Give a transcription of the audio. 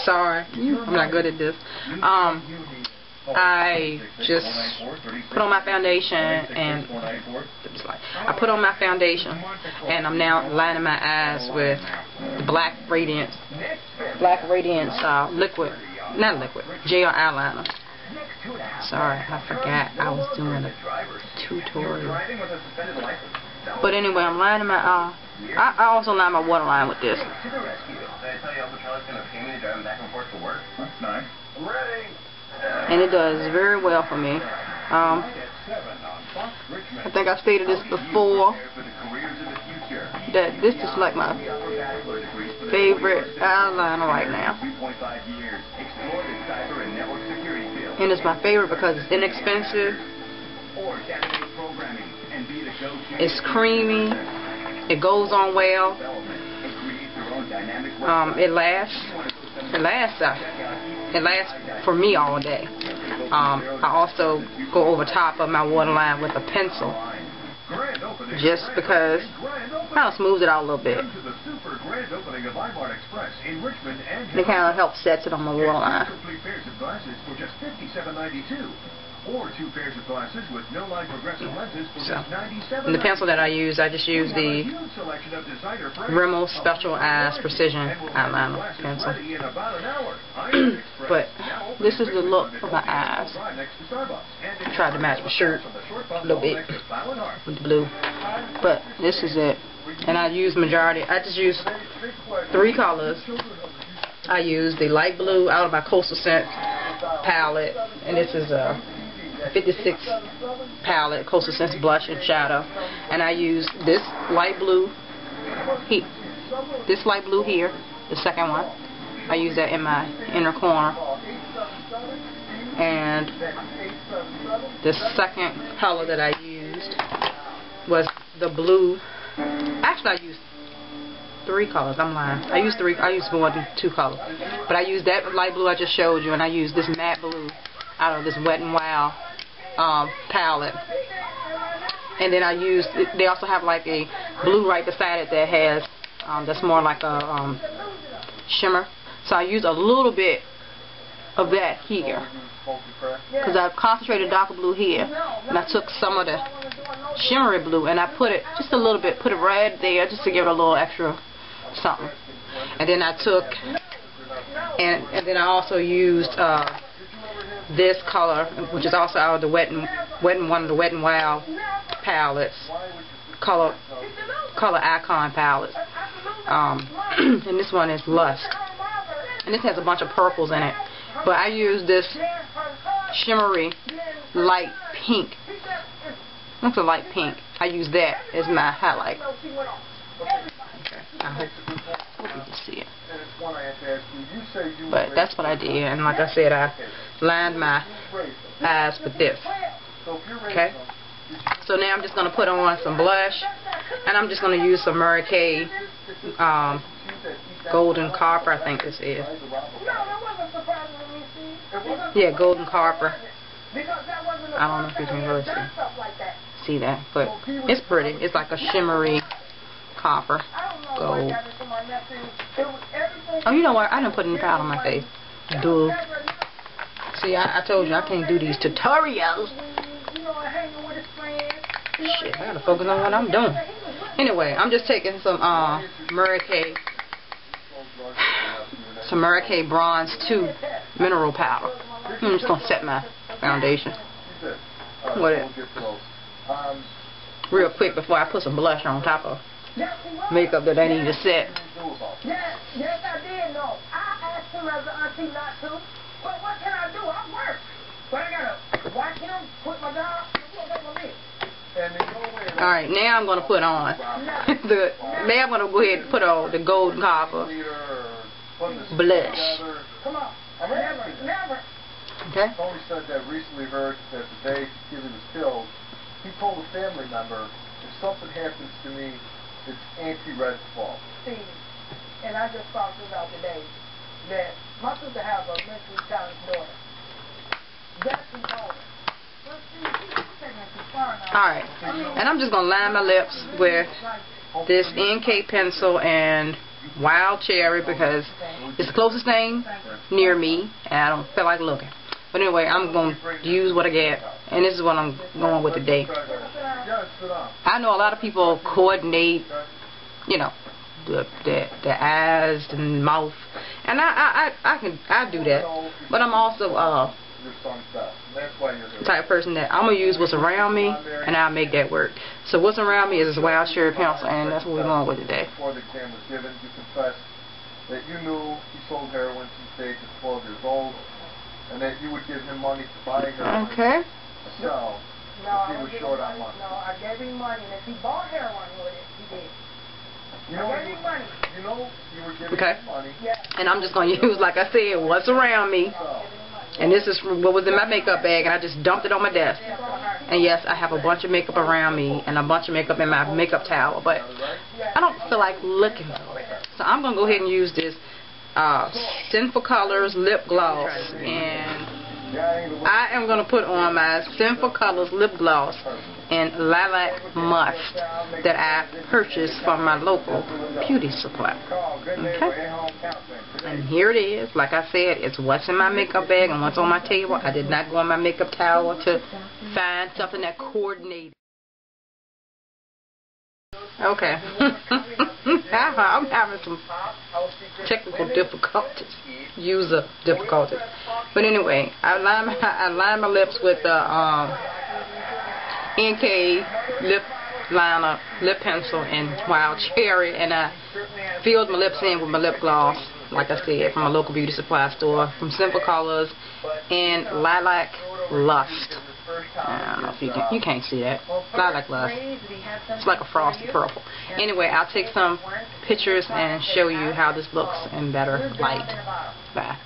Sorry, I'm not good at this. I just put on my foundation and I put on my foundation and I'm now lining my eyes with the Black Radiance gel eyeliner. Sorry, I forgot I was doing a tutorial. But anyway, I'm lining my I also line my waterline with this. And it does very well for me. I think I stated this before, that this is like my favorite eyeliner right now. And it's my favorite because it's inexpensive, it's creamy, it goes on well, it lasts for me all day. I also go over top of my waterline with a pencil, just because kind of smooths it out a little bit. And it kind of helps set it on my waterline. Or 2 pairs of glasses with no line progressive lenses for just $97. And the pencil that I use, I just use the Rimmel Special Eyes Precision Eyeliner pencil. But this is the look of my eyes. I tried to match my shirt a little bit with the blue, but this is it. And I just use 3 colors. I use the light blue out of my Coastal Scent palette, and this is a 56 palette, Coastal Scents Blush and Shadow, and I use this light blue here, the second one. I use that in my inner corner, and the second color that I used was the blue. Actually, I used 3 colors. I'm lying. I used more than 2 colors, but I used that light blue I just showed you, and I used this matte blue out of this Wet n Wild palette. And then they also have like a blue right beside it that has that's more like a shimmer. So I use a little bit of that here, because I've concentrated darker blue here, and I took some of the shimmery blue and I put it just a little bit, put it right there just to give it a little extra something. And then I took and then I also used this color, which is also out of the one of the Wet n Wild palettes, color Icon palettes, and this one is Lust, and this has a bunch of purples in it, but I use this shimmery light pink. Looks a light pink. I use that as my highlight. Okay, I hope you can see it. But that's what I did, and like I said, I lined my eyes with this. Okay? So now I'm just going to put on some blush, and I'm just going to use some Mary Kay Golden Copper, I think this is. Yeah, Golden Copper. I don't know if you can really see that, but it's pretty. It's like a shimmery copper gold. Oh, you know what? I didn't put any powder on my face. Duh. See, I told you I can't do these tutorials. Shit, I gotta focus on what I'm doing. Anyway, I'm just taking some Mary Kay Bronze 2 mineral powder. I'm just gonna set my foundation with it real quick before I put some blush on top of makeup that I need to set. Yes, I did know. I asked him as an auntie not to, but what can I do? I work. But I gotta watch him, put my dog, Alright, now I'm going to put on now I'm going to go ahead and put on the Golden Copper blush. Come on. Never. Okay? Tony said that recently heard that the day he's giving his pills, he told a family member, if something happens to me, it's Auntie Red's fault. See, and I just found this out today, that my sister has a mentally challenged daughter. That's who told her. Alright, and I'm just going to line my lips with this NK pencil and Wild Cherry because it's the closest thing near me, and I don't feel like looking. But anyway, I'm going to use what I get, and this is what I'm going with today. I know a lot of people coordinate, you know, the eyes and mouth, and I do that, but I'm also the type of person that I'm gonna use what's around me, and I'll make that work. So what's around me is this Wild Cherry pencil, and that's what we're going with today. Before the exam was given, you confessed that you knew he sold heroin since the age of 12 years old, and that you would give him money to buy heroin. Okay. So, No, he was short on money. No, I gave him money, and if he bought heroin with it, he did. You know, I gave him money. you know, you were giving Okay. him money. Yeah. And I'm just gonna use, like I said, what's around me. So, And this is what was in my makeup bag, and I just dumped it on my desk. And yes, I have a bunch of makeup around me and a bunch of makeup in my makeup tower, but I don't feel like looking for it. So I'm going to go ahead and use this Sinful Colors lip gloss. And I am going to put on my Sinful Colors lip gloss in Lilac Musk that I purchased from my local beauty supply. Okay? And here it is. Like I said, it's what's in my makeup bag and what's on my table. I did not go in my makeup tower to find something that coordinated. Okay. I'm having some technical difficulties, user difficulties. But anyway, I line my lips with the NK lip liner, lip pencil, and Wild Cherry, and I filled my lips in with my lip gloss, like I said, from a local beauty supply store, from Sinful Colors, and Lilac Lust. I don't know if you can't see that. Lilac Lust. It's like a frosty purple. Anyway, I'll take some pictures and show you how this looks in better light. Bye.